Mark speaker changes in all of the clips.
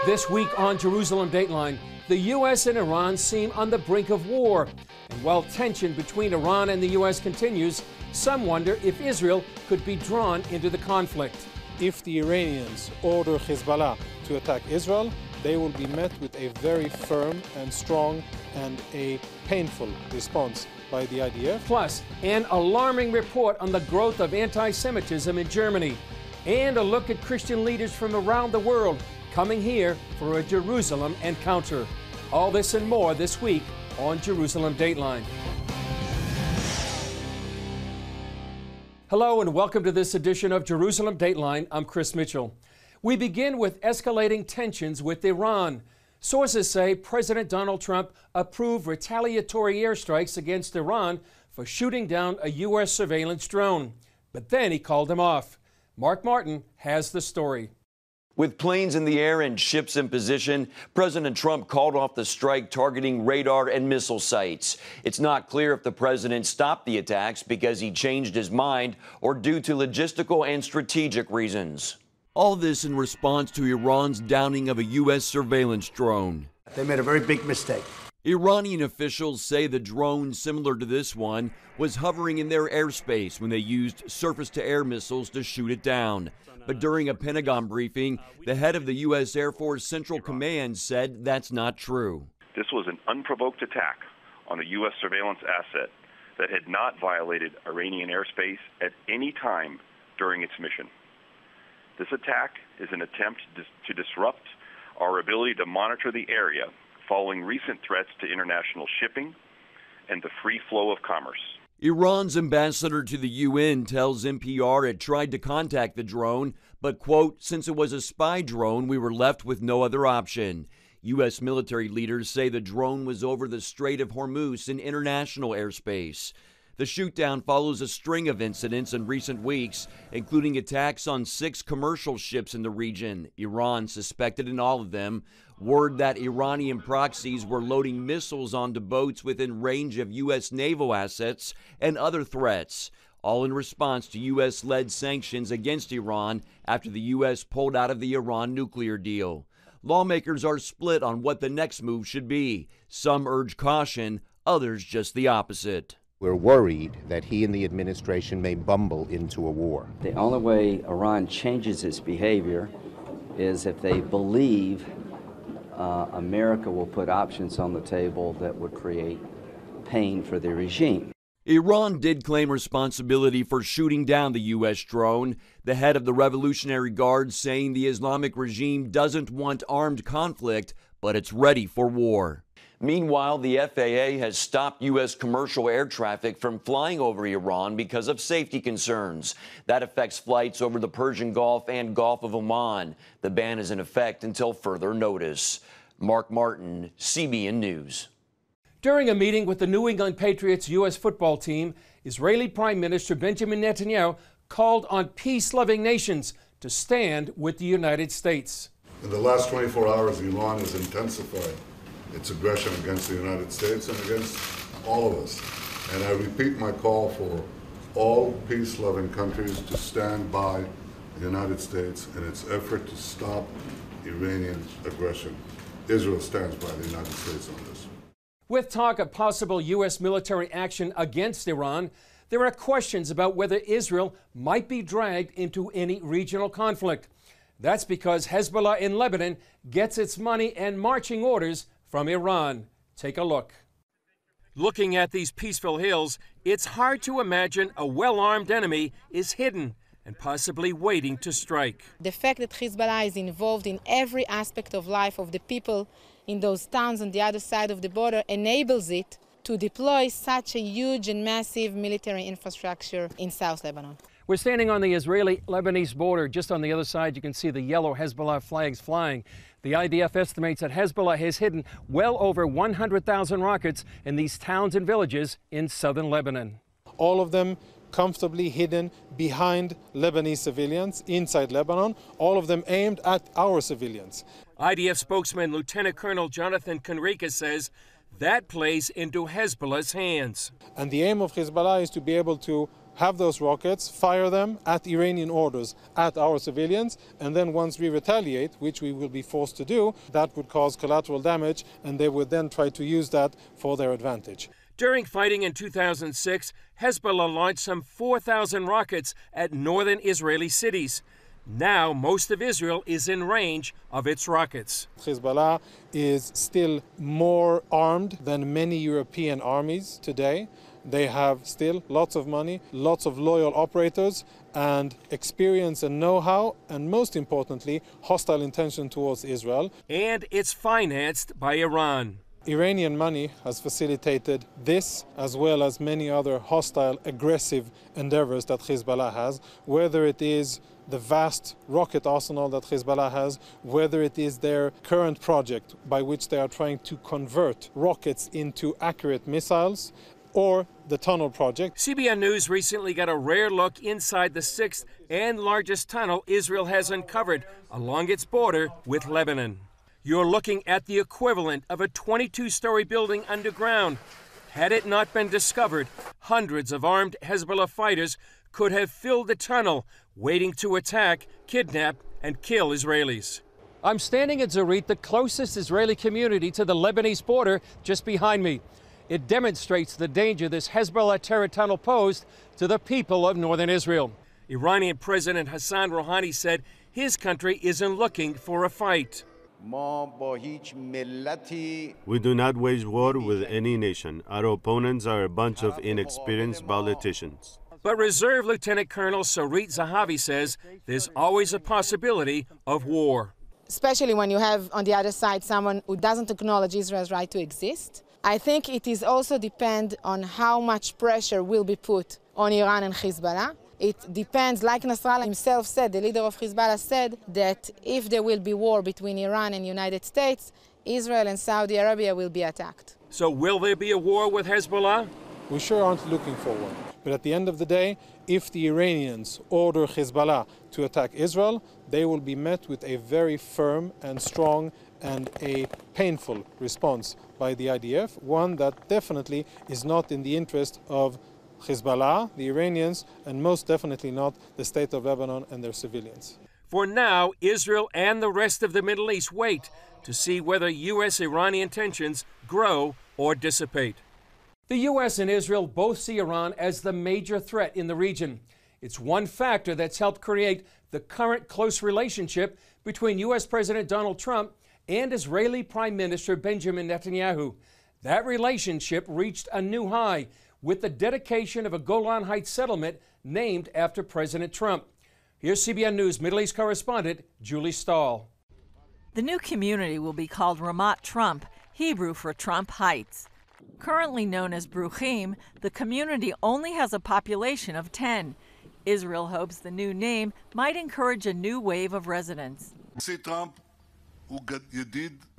Speaker 1: This week on Jerusalem Dateline, the U.S. and Iran seem on the brink of war. And while tension between Iran and the U.S. continues, some wonder if Israel could be drawn into the conflict.
Speaker 2: If the Iranians order Hezbollah to attack Israel, they will be met with a very firm and strong and a painful response by the IDF.
Speaker 1: Plus, an alarming report on the growth of anti-Semitism in Germany. And a look at Christian leaders from around the world coming here for a Jerusalem encounter. All this and more this week on Jerusalem Dateline. Hello and welcome to this edition of Jerusalem Dateline. I'm Chris Mitchell. We begin with escalating tensions with Iran. Sources say President Donald Trump approved retaliatory airstrikes against Iran for shooting down a U.S. surveillance drone. But then he called them off. Mark Martin has the story.
Speaker 3: With planes in the air and ships in position, President Trump called off the strike targeting radar and missile sites. It's not clear if the president stopped the attacks because he changed his mind or due to logistical and strategic reasons. All this in response to Iran's downing of a U.S. surveillance drone.
Speaker 4: They made a very big mistake.
Speaker 3: Iranian officials say the drone, similar to this one, was hovering in their airspace when they used surface-to-air missiles to shoot it down. But during a Pentagon briefing, the head of the U.S. Air Force Central Command said that's not true.
Speaker 5: This was an unprovoked attack on a U.S. surveillance asset that had not violated Iranian airspace at any time during its mission. This attack is an attempt to disrupt our ability to monitor the area following recent threats to international shipping and the free flow of commerce.
Speaker 3: Iran's ambassador to the UN tells NPR it tried to contact the drone, but, quote, since it was a spy drone, we were left with no other option. U.S. military leaders say the drone was over the Strait of Hormuz in international airspace. The shootdown follows a string of incidents in recent weeks, including attacks on 6 commercial ships in the region, Iran suspected in all of them. Word that Iranian proxies were loading missiles onto boats within range of U.S. naval assets and other threats, all in response to U.S.-led sanctions against Iran after the U.S. pulled out of the Iran nuclear deal. Lawmakers are split on what the next move should be. Some urge caution, others just the opposite.
Speaker 6: We're worried that he and the administration may bumble into a war.
Speaker 7: The only way Iran changes its behavior is if they believe America will put options on the table that would create pain for the regime.
Speaker 3: Iran did claim responsibility for shooting down the U.S. drone. The head of the Revolutionary Guard saying the Islamic regime doesn't want armed conflict, but it's ready for war. Meanwhile, the FAA has stopped U.S. commercial air traffic from flying over Iran because of safety concerns. That affects flights over the Persian Gulf and Gulf of Oman. The ban is in effect until further notice. Mark Martin, CBN News.
Speaker 1: During a meeting with the New England Patriots U.S. football team, Israeli Prime Minister Benjamin Netanyahu called on peace-loving nations to stand with the United States.
Speaker 8: In the last 24 hours, Iran has intensified its aggression against the United States and against all of us. And I repeat my call for all peace-loving countries to stand by the United States in its effort to stop Iranian aggression. Israel stands by the United States on this.
Speaker 1: With talk of possible U.S. military action against Iran, there are questions about whether Israel might be dragged into any regional conflict. That's because Hezbollah in Lebanon gets its money and marching orders from Iran. Take a look. Looking at these peaceful hills, it's hard to imagine a well-armed enemy is hidden and possibly waiting to strike.
Speaker 9: The fact that Hezbollah is involved in every aspect of life of the people in those towns on the other side of the border enables it to deploy such a huge and massive military infrastructure in South Lebanon.
Speaker 1: We're standing on the Israeli-Lebanese border. Just on the other side, you can see the yellow Hezbollah flags flying. The IDF estimates that Hezbollah has hidden well over 100,000 rockets in these towns and villages in southern Lebanon.
Speaker 2: All of them comfortably hidden behind Lebanese civilians inside Lebanon, all of them aimed at our civilians.
Speaker 1: IDF spokesman Lieutenant Colonel Jonathan Conriquez says that plays into Hezbollah's hands.
Speaker 2: And the aim of Hezbollah is to be able to have those rockets, fire them at Iranian orders at our civilians, and then once we retaliate, which we will be forced to do, that would cause collateral damage, and they would then try to use that for their advantage.
Speaker 1: During fighting in 2006, Hezbollah launched some 4,000 rockets at northern Israeli cities. Now, most of Israel is in range of its rockets.
Speaker 2: Hezbollah is still more armed than many European armies today. They have still lots of money, lots of loyal operators, and experience and know-how, and most importantly, hostile intention towards Israel.
Speaker 1: And it's financed by Iran.
Speaker 2: Iranian money has facilitated this, as well as many other hostile, aggressive endeavors that Hezbollah has, whether it is the vast rocket arsenal that Hezbollah has, whether it is their current project by which they are trying to convert rockets into accurate missiles, or the tunnel project.
Speaker 1: CBN News recently got a rare look inside the sixth and largest tunnel Israel has uncovered along its border with Lebanon. You're looking at the equivalent of a 22-story building underground. Had it not been discovered, hundreds of armed Hezbollah fighters could have filled the tunnel, waiting to attack, kidnap, and kill Israelis. I'm standing at Zarit, the closest Israeli community to the Lebanese border, just behind me. It demonstrates the danger this Hezbollah terror tunnel posed to the people of northern Israel. Iranian President Hassan Rouhani said his country isn't looking for a fight.
Speaker 4: We do not wage war with any nation. Our opponents are a bunch of inexperienced politicians.
Speaker 1: But Reserve Lieutenant Colonel Sarit Zahavi says there's always a possibility of war.
Speaker 9: Especially when you have on the other side someone who doesn't acknowledge Israel's right to exist. I think it is also depend on how much pressure will be put on Iran and Hezbollah. It depends, like Nasrallah himself said, the leader of Hezbollah said that if there will be war between Iran and the United States, Israel and Saudi Arabia will be attacked.
Speaker 1: So will there be a war with Hezbollah?
Speaker 2: We sure aren't looking for one. But at the end of the day, if the Iranians order Hezbollah to attack Israel, they will be met with a very firm and strong and a painful response by the IDF, one that definitely is not in the interest of Hezbollah, the Iranians, and most definitely not the state of Lebanon and their civilians.
Speaker 1: For now, Israel and the rest of the Middle East wait to see whether U.S.-Iranian tensions grow or dissipate. The U.S. and Israel both see Iran as the major threat in the region. It's one factor that's helped create the current close relationship between U.S. President Donald Trump and Israeli Prime Minister Benjamin Netanyahu. That relationship reached a new high with the dedication of a Golan Heights settlement named after President Trump. Here's CBN News Middle East correspondent Julie Stahl.
Speaker 10: The new community will be called Ramat Trump, Hebrew for Trump Heights. Currently known as Bruchim, the community only has a population of 10. Israel hopes the new name might encourage a new wave of residents.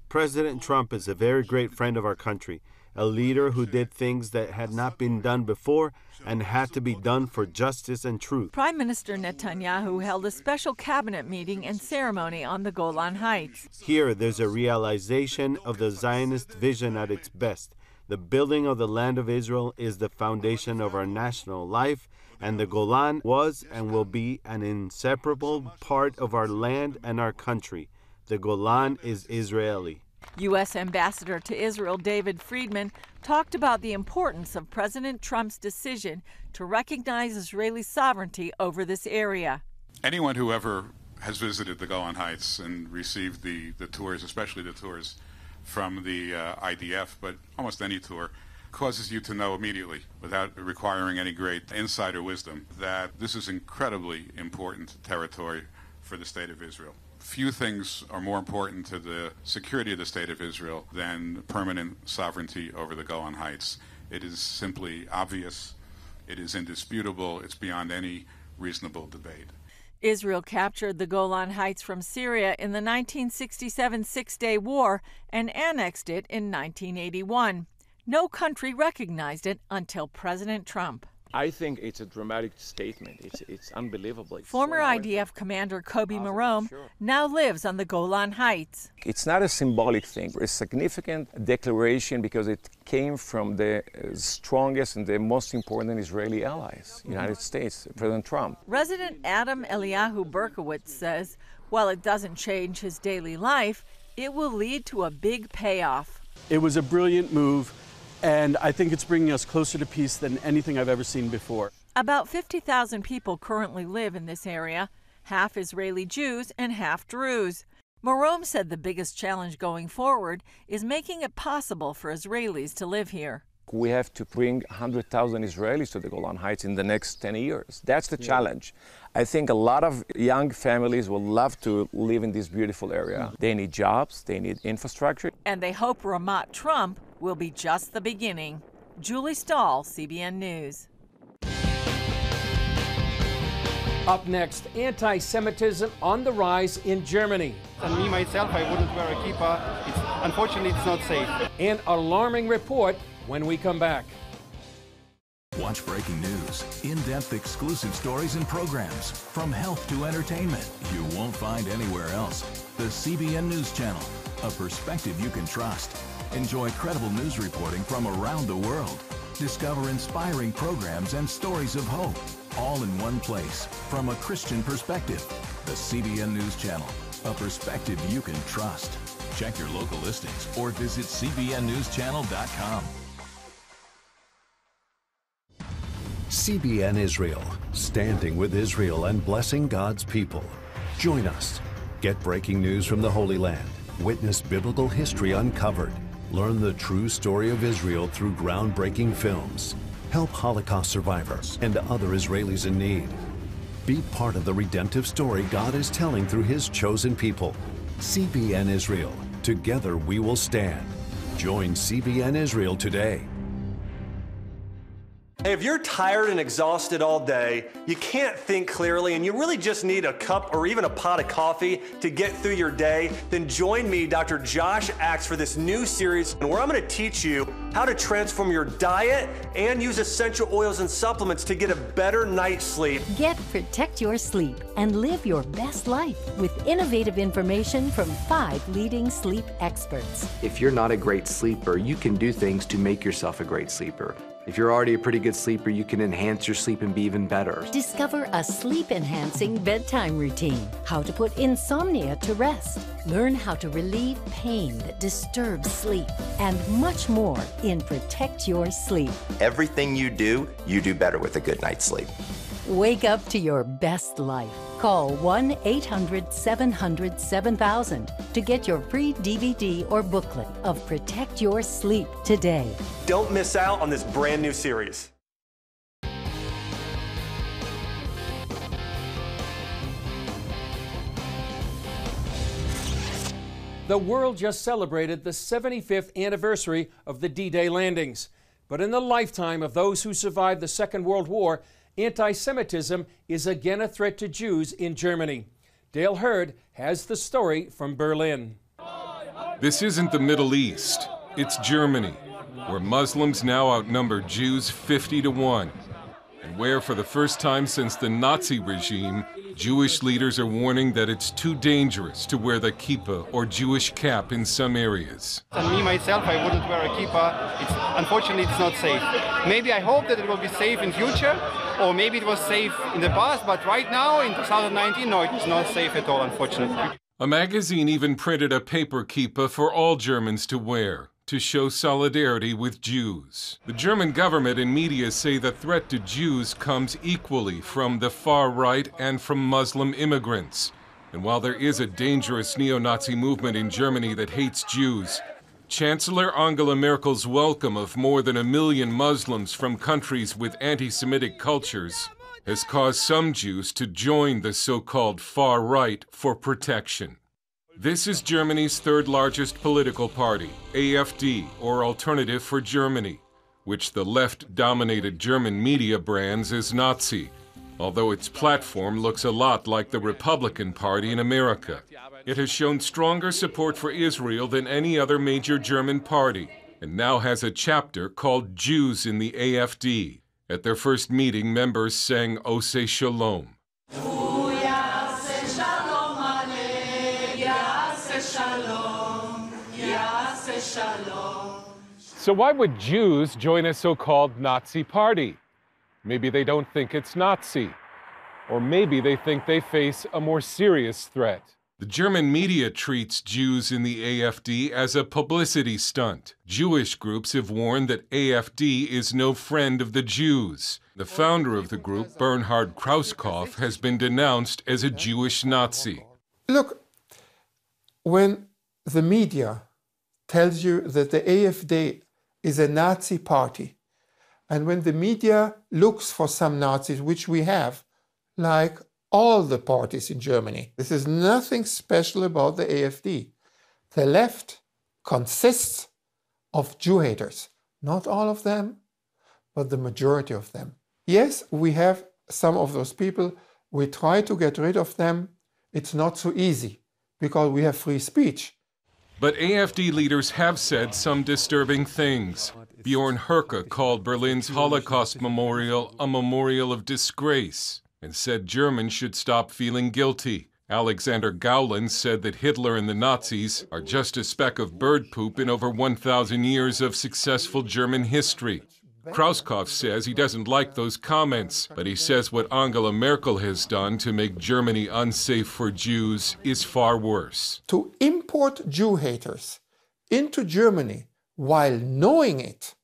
Speaker 4: President Trump is a very great friend of our country, a leader who did things that had not been done before and had to be done for justice and truth.
Speaker 10: Prime Minister Netanyahu held a special cabinet meeting and ceremony on the Golan Heights.
Speaker 4: Here, there's a realization of the Zionist vision at its best. The building of the land of Israel is the foundation of our national life, and the Golan was and will be an inseparable part of our land and our country. The Golan is Israeli.
Speaker 10: U.S. Ambassador to Israel David Friedman talked about the importance of President Trump's decision to recognize Israeli sovereignty over this area.
Speaker 11: Anyone who ever has visited the Golan Heights and received the tours, especially the tours from the IDF, but almost any tour, causes you to know immediately, without requiring any great insider wisdom, that this is incredibly important territory for the State of Israel. Few things are more important to the security of the State of Israel than permanent sovereignty over the Golan Heights. It is simply obvious, it is indisputable, it's beyond any reasonable debate.
Speaker 10: Israel captured the Golan Heights from Syria in the 1967 Six-Day War and annexed it in 1981. No country recognized it until President Trump.
Speaker 12: I think it's a dramatic statement. It's unbelievable.
Speaker 10: Former IDF commander Kobi Marom now lives on the Golan Heights.
Speaker 12: It's not a symbolic thing. It's a significant declaration because it came from the strongest and the most important Israeli allies, United States, President Trump.
Speaker 10: Resident Adam Eliyahu Berkowitz says while it doesn't change his daily life, it will lead to a big payoff.
Speaker 13: It was a brilliant move, and I think it's bringing us closer to peace than anything I've ever seen before.
Speaker 10: About 50,000 people currently live in this area, half Israeli Jews and half Druze. Marom said the biggest challenge going forward is making it possible for Israelis to live here.
Speaker 12: We have to bring 100,000 Israelis to the Golan Heights in the next 10 years. That's the challenge. I think a lot of young families will love to live in this beautiful area. They need jobs, they need infrastructure.
Speaker 10: And they hope Ramat Trump will be just the beginning. Julie Stahl, CBN News.
Speaker 1: Up next, anti-Semitism on the rise in Germany.
Speaker 14: And me, myself, I wouldn't wear a kippah. Unfortunately, it's not safe.
Speaker 1: An alarming report when we come back.
Speaker 15: Watch breaking news, in-depth exclusive stories and programs, from health to entertainment, you won't find anywhere else. The CBN News Channel, a perspective you can trust. Enjoy credible news reporting from around the world. Discover inspiring programs and stories of hope, all in one place, from a Christian perspective. The CBN News Channel, a perspective you can trust. Check your local listings or visit cbnnewschannel.com.
Speaker 16: CBN Israel, standing with Israel and blessing God's people. Join us. Get breaking news from the Holy Land. Witness biblical history uncovered. Learn the true story of Israel through groundbreaking films. Help Holocaust survivors and other Israelis in need. Be part of the redemptive story God is telling through His chosen people. CBN Israel. Together we will stand. Join CBN Israel today.
Speaker 17: Hey, if you're tired and exhausted all day, you can't think clearly, and you really just need a cup or even a pot of coffee to get through your day, then join me, Dr. Josh Axe, for this new series where I'm going to teach you how to transform your diet and use essential oils and supplements to get a better night's sleep.
Speaker 18: Protect your sleep and live your best life with innovative information from 5 leading sleep experts.
Speaker 19: If you're not a great sleeper, you can do things to make yourself a great sleeper. If you're already a pretty good sleeper, you can enhance your sleep and be even better.
Speaker 18: Discover a sleep-enhancing bedtime routine, how to put insomnia to rest, learn how to relieve pain that disturbs sleep, and much more in Protect Your Sleep.
Speaker 20: Everything you do better with a good night's sleep.
Speaker 18: Wake up to your best life. Call 1-800-700-7000 to get your free DVD or booklet of Protect Your Sleep today.
Speaker 17: Don't miss out on this brand new series.
Speaker 1: The world just celebrated the 75th anniversary of the D-Day landings. But in the lifetime of those who survived the Second World War, anti-Semitism is again a threat to Jews in Germany. Dale Hurd has the story from Berlin.
Speaker 21: This isn't the Middle East, it's Germany, where Muslims now outnumber Jews 50-1, and where for the first time since the Nazi regime, Jewish leaders are warning that it's too dangerous to wear the kippah or Jewish cap in some areas.
Speaker 14: And me, myself, I wouldn't wear a kippah. Unfortunately, it's not safe. Maybe I hope that it will be safe in future, or maybe it was safe in the past, but right now, in 2019, no, it is not safe at all, unfortunately.
Speaker 21: A magazine even printed a paper kippah for all Germans to wear, to show solidarity with Jews. The German government and media say the threat to Jews comes equally from the far right and from Muslim immigrants. And while there is a dangerous neo-Nazi movement in Germany that hates Jews, Chancellor Angela Merkel's welcome of more than 1 million Muslims from countries with anti-Semitic cultures has caused some Jews to join the so-called far right for protection. This is Germany's third largest political party, AfD, or Alternative for Germany, which the left-dominated German media brands as Nazi, although its platform looks a lot like the Republican Party in America. It has shown stronger support for Israel than any other major German party, and now has a chapter called Jews in the AfD. At their first meeting, members sang Ose Shalom. So why would Jews join a so-called Nazi party? Maybe they don't think it's Nazi. Or maybe they think they face a more serious threat. The German media treats Jews in the AfD as a publicity stunt. Jewish groups have warned that AfD is no friend of the Jews. The founder of the group, Bernhard Krauskopf, has been denounced as a Jewish Nazi.
Speaker 5: Look, when the media tells you that the AfD is a Nazi party, and when the media looks for some Nazis, which we have, like all the parties in Germany, this is nothing special about the AfD. The left consists of Jew haters. Not all of them, but the majority of them. Yes, we have some of those people. We try to get rid of them. It's not so easy because we have free speech.
Speaker 21: But AfD leaders have said some disturbing things. Bjorn Höcke called Berlin's Holocaust Memorial a memorial of disgrace and said Germans should stop feeling guilty. Alexander Gauland said that Hitler and the Nazis are just a speck of bird poop in over 1,000 years of successful German history. Krauskopf says he doesn't like those comments, but he says what Angela Merkel has done to make Germany unsafe for Jews is far worse.
Speaker 5: To import Jew haters into Germany while knowing it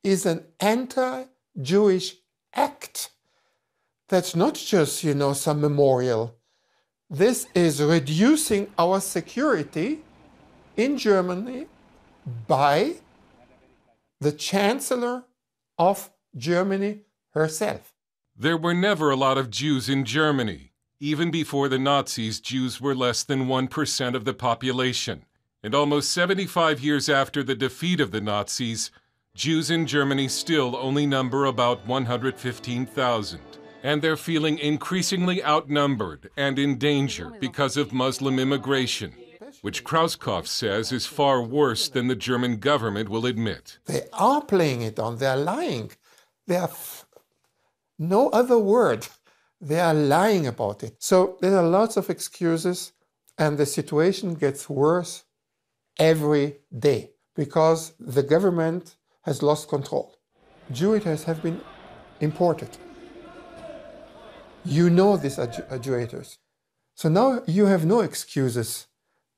Speaker 5: is an anti-Jewish act. That's not just, some memorial. This is reducing our security in Germany by the Chancellor of Germany herself.
Speaker 21: There were never a lot of Jews in Germany. Even before the Nazis, Jews were less than 1% of the population. And almost 75 years after the defeat of the Nazis, Jews in Germany still only number about 115,000. And they're feeling increasingly outnumbered and in danger because of Muslim immigration, which Krauskopf says is far worse than the German government will admit.
Speaker 5: They are playing it on. They are lying. They are no other word. They are lying about it. So there are lots of excuses, and the situation gets worse every day because the government has lost control. Jew haters have been imported. You know these are Jew haters. So now you have no excuses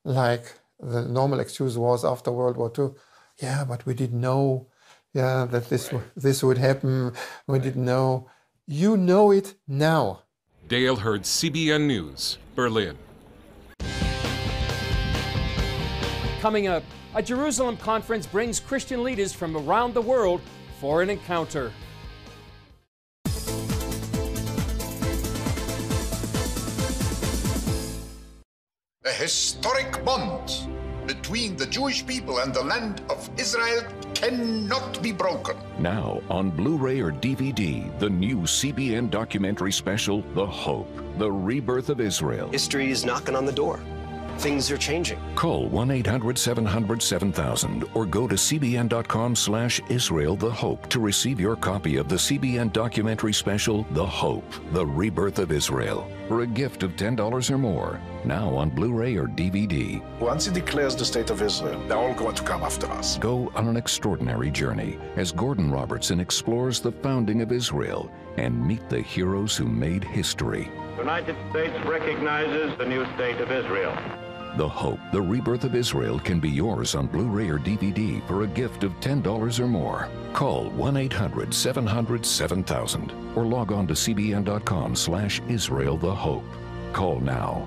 Speaker 5: like the normal excuse was after World War II. Yeah, but we didn't know that this would happen. We didn't know. You know it now.
Speaker 21: Dale Hurd, CBN News, Berlin.
Speaker 1: Coming up, a Jerusalem conference brings Christian leaders from around the world for an encounter.
Speaker 22: A historic bond between the Jewish people and the land of Israel cannot be broken.
Speaker 23: Now on Blu-ray or DVD, the new CBN documentary special, The Hope, the Rebirth of Israel.
Speaker 24: History is knocking on the door. Things are changing.
Speaker 23: Call 1-800-700-7000 or go to cbn.com/Israel The Hope to receive your copy of the CBN documentary special, The Hope, the Rebirth of Israel, for a gift of $10 or more. Now on Blu-ray or DVD.
Speaker 22: Once he declares the state of Israel, they're all going to come after us.
Speaker 23: Go on an extraordinary journey as Gordon Robertson explores the founding of Israel and meet the heroes who made history.
Speaker 25: The United States recognizes the new state of Israel.
Speaker 23: The Hope, the Rebirth of Israel can be yours on Blu-ray or DVD for a gift of $10 or more. Call 1-800-700-7000 or log on to cbn.com/Israel The Hope. Call now.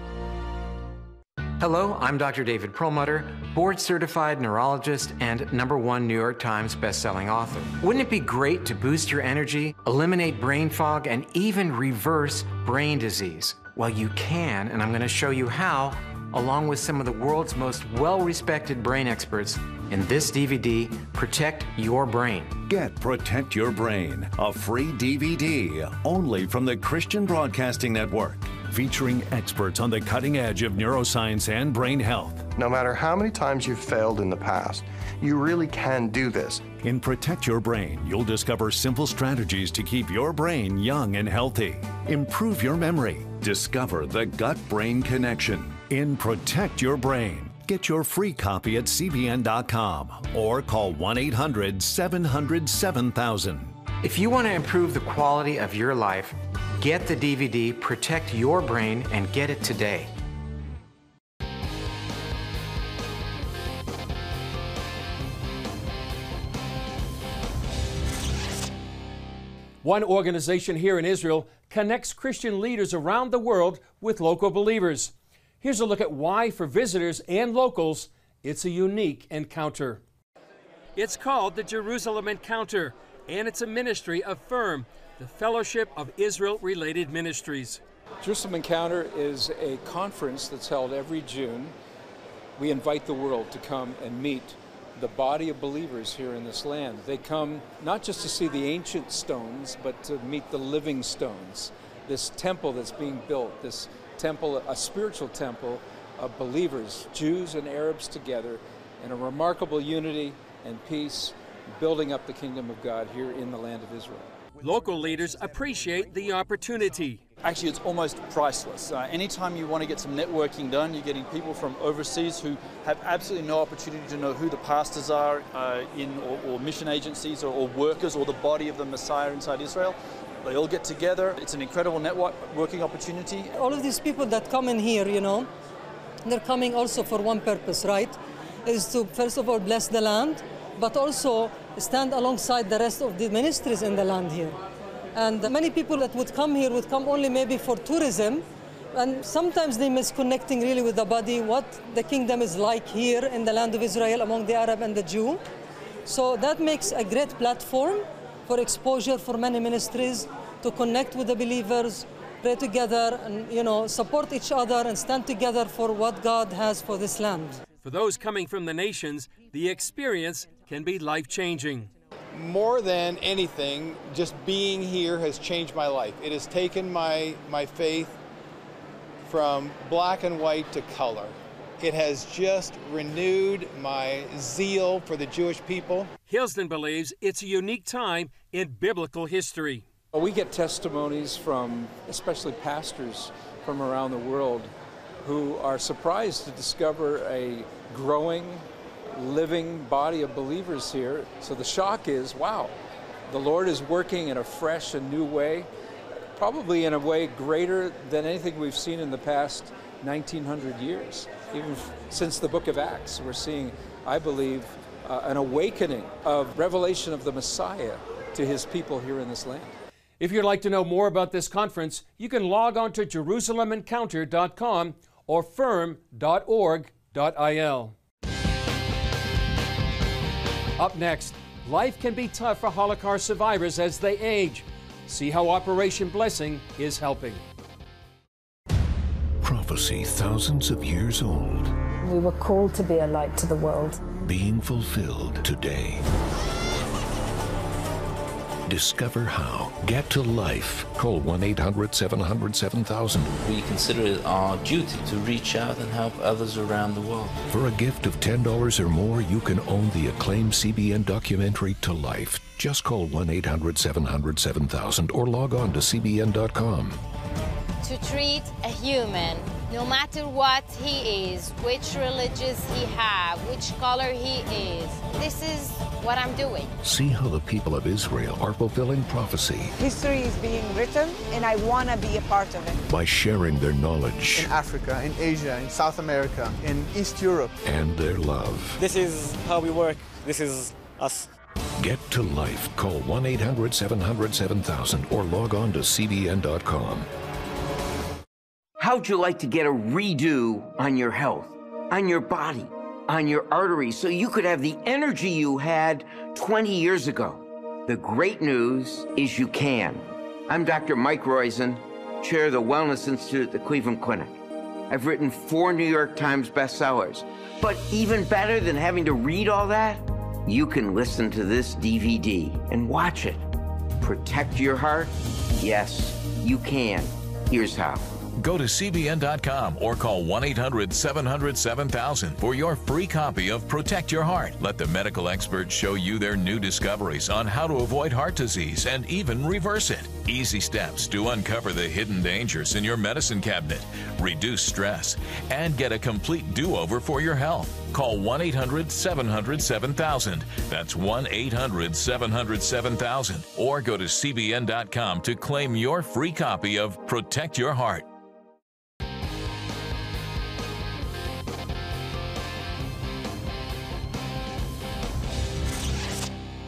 Speaker 26: Hello, I'm Dr. David Perlmutter, board-certified neurologist and #1 New York Times best-selling author. Wouldn't it be great to boost your energy, eliminate brain fog, and even reverse brain disease? Well, you can, and I'm going to show you how, along with some of the world's most well-respected brain experts in this DVD, Protect Your Brain.
Speaker 16: Get Protect Your Brain, a free DVD only from the Christian Broadcasting Network, featuring experts on the cutting edge of neuroscience and brain health.
Speaker 27: No matter how many times you've failed in the past,
Speaker 2: You really can do this.
Speaker 16: In Protect Your Brain, you'll discover simple strategies to keep your brain young and healthy. Improve your memory. Discover the gut-brain connection. In Protect Your Brain. Get your free copy at cbn.com or call 1-800-700-7000.
Speaker 26: If you want to improve the quality of your life, get the DVD Protect Your Brain and get it today.
Speaker 1: One organization here in Israel connects Christian leaders around the world with local believers. Here's a look at why, for visitors and locals, it's a unique encounter. It's called the Jerusalem Encounter, and it's a ministry of FIRM, the Fellowship of Israel-Related Ministries.
Speaker 3: Jerusalem Encounter is a conference that's held every June. We invite the world to come and meet the body of believers here in this land. They come not just to see the ancient stones, but to meet the living stones. This temple that's being built, this temple, a spiritual temple of believers, Jews and Arabs together, in a remarkable unity and peace, building up the kingdom of God here in the land of Israel.
Speaker 1: Local leaders appreciate the opportunity.
Speaker 6: Actually, it's almost priceless. Anytime you want to get some networking done, you're getting people from overseas who have absolutely no opportunity to know who the pastors are or mission agencies or workers or the body of the Messiah inside Israel. They all get together. It's an incredible networking opportunity.
Speaker 7: All of these people that come in here, you know, they're coming also for one purpose, right? Is to, first of all, bless the land, but also stand alongside the rest of the ministries in the land here. And many people that would come here would come only maybe for tourism, and sometimes they miss connecting really with the body, what the kingdom is like here in the land of Israel among the Arab and the Jew. So that makes a great platform for exposure for many ministries to connect with the believers, pray together, and support each other and stand together for what God has for this land.
Speaker 1: For those coming from the nations, the experience can be life-changing.
Speaker 8: More than anything, just being here has changed my life. It has taken my faith from black and white to color. It has just renewed my zeal for the Jewish people.
Speaker 1: Hilsden believes it's a unique time in biblical history.
Speaker 3: We get testimonies from especially pastors from around the world who are surprised to discover a growing, living body of believers here. So the shock is, wow, the Lord is working in a fresh and new way, probably in a way greater than anything we've seen in the past 1900 years. Even since the book of Acts, we're seeing, I believe, an awakening of revelation of the Messiah to his people here in this land.
Speaker 1: If you'd like to know more about this conference, you can log on to JerusalemEncounter.com or firm.org.il. Up next, life can be tough for Holocaust survivors as they age. See how Operation Blessing is helping.
Speaker 23: Prophecy thousands of years old.
Speaker 9: We were called to be a light to the world.
Speaker 23: Being fulfilled today. Discover how. Get to life. Call 1-800-700-7000.
Speaker 27: We consider it our duty to reach out and help others around the world.
Speaker 23: For a gift of $10 or more, you can own the acclaimed CBN documentary To Life. Just call 1-800-700-7000 or log on to cbn.com.
Speaker 28: To treat a human, no matter what he is, which religion he has, which color he is. This is what I'm doing.
Speaker 23: See how the people of Israel are fulfilling prophecy.
Speaker 29: History is being written, and I want to be a part of it.
Speaker 23: By sharing their knowledge.
Speaker 8: In Africa, in Asia, in South America, in East Europe.
Speaker 23: And their love.
Speaker 30: This is how we work. This is us.
Speaker 23: Get to life. Call 1-800-700-7000 or log on to cbn.com.
Speaker 31: How'd you like to get a redo on your health, on your body, on your arteries, so you could have the energy you had 20 years ago? The great news is you can. I'm Dr. Mike Roizen, chair of the Wellness Institute at the Cleveland Clinic. I've written 4 New York Times bestsellers. But even better than having to read all that, you can listen to this DVD and watch it. Protect your heart? Yes, you can. Here's how.
Speaker 23: Go to CBN.com or call 1-800-700-7000 for your free copy of Protect Your Heart. Let the medical experts show you their new discoveries on how to avoid heart disease and even reverse it. Easy steps to uncover the hidden dangers in your medicine cabinet, reduce stress, and get a complete do-over for your health. Call 1-800-700-7000. That's 1-800-700-7000. Or go to CBN.com to claim your free copy of Protect Your Heart.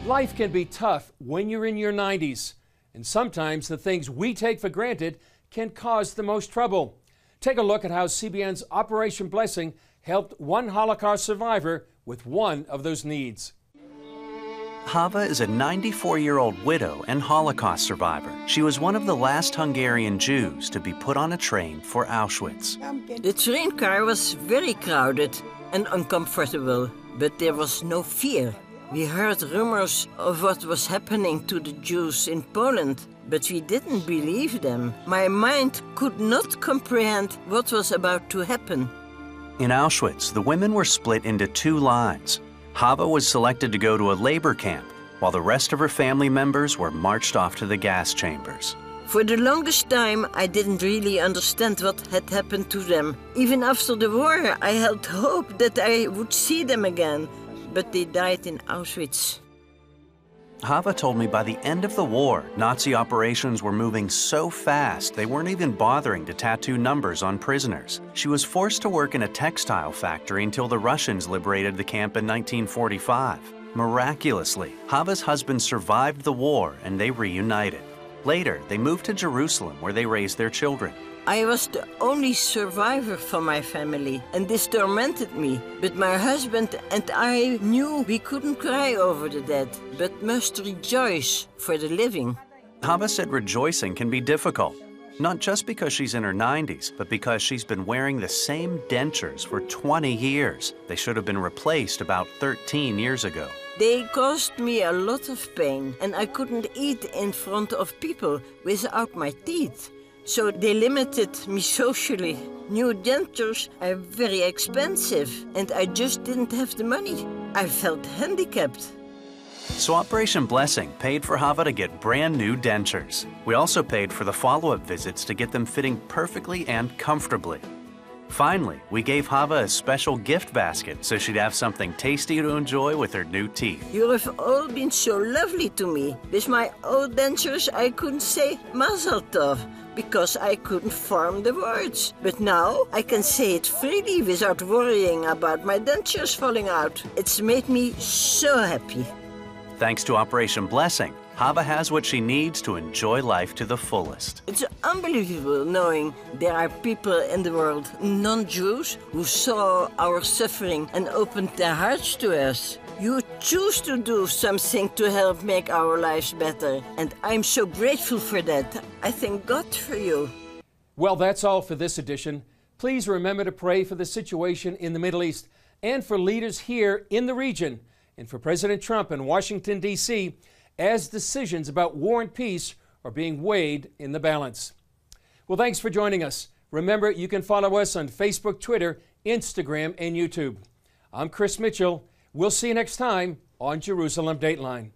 Speaker 1: Life can be tough when you're in your 90s, and sometimes the things we take for granted can cause the most trouble. Take a look at how CBN's Operation Blessing helped one Holocaust survivor with one of those needs.
Speaker 4: Hava is a 94-year-old widow and Holocaust survivor. She was one of the last Hungarian Jews to be put on a train for Auschwitz.
Speaker 10: The train car was very crowded and uncomfortable, but there was no fear. We heard rumors of what was happening to the Jews in Poland, but we didn't believe them. My mind could not comprehend what was about to happen.
Speaker 4: In Auschwitz, the women were split into two lines. Hava was selected to go to a labor camp, while the rest of her family members were marched off to the gas chambers.
Speaker 10: For the longest time, I didn't really understand what had happened to them. Even after the war, I held hope that I would see them again, but they died in Auschwitz.
Speaker 4: Hava told me by the end of the war, Nazi operations were moving so fast they weren't even bothering to tattoo numbers on prisoners. She was forced to work in a textile factory until the Russians liberated the camp in 1945. Miraculously, Hava's husband survived the war and they reunited. Later, they moved to Jerusalem where they raised their children.
Speaker 10: I was the only survivor for my family, and this tormented me. But my husband and I knew we couldn't cry over the dead, but must rejoice for the living.
Speaker 4: Hava said rejoicing can be difficult, not just because she's in her 90s, but because she's been wearing the same dentures for 20 years. They should have been replaced about 13 years ago.
Speaker 10: They caused me a lot of pain, and I couldn't eat in front of people without my teeth. So they limited me socially. New dentures are very expensive, and I just didn't have the money. I felt handicapped.
Speaker 4: So Operation Blessing paid for Hava to get brand new dentures. We also paid for the follow-up visits to get them fitting perfectly and comfortably. Finally, we gave Hava a special gift basket so she'd have something tasty to enjoy with her new teeth.
Speaker 10: You have all been so lovely to me. With my old dentures, I couldn't say Mazel Tov because I couldn't form the words. But now I can say it freely without worrying about my dentures falling out. It's made me so happy.
Speaker 4: Thanks to Operation Blessing, Hava has what she needs to enjoy life to the fullest.
Speaker 10: It's unbelievable knowing there are people in the world, non-Jews, who saw our suffering and opened their hearts to us. You choose to do something to help make our lives better, and I'm so grateful for that. I thank God for you.
Speaker 1: Well, that's all for this edition. Please remember to pray for the situation in the Middle East and for leaders here in the region and for President Trump in Washington, D.C., as decisions about war and peace are being weighed in the balance. Well, thanks for joining us. Remember, you can follow us on Facebook, Twitter, Instagram, and YouTube. I'm Chris Mitchell. We'll see you next time on Jerusalem Dateline.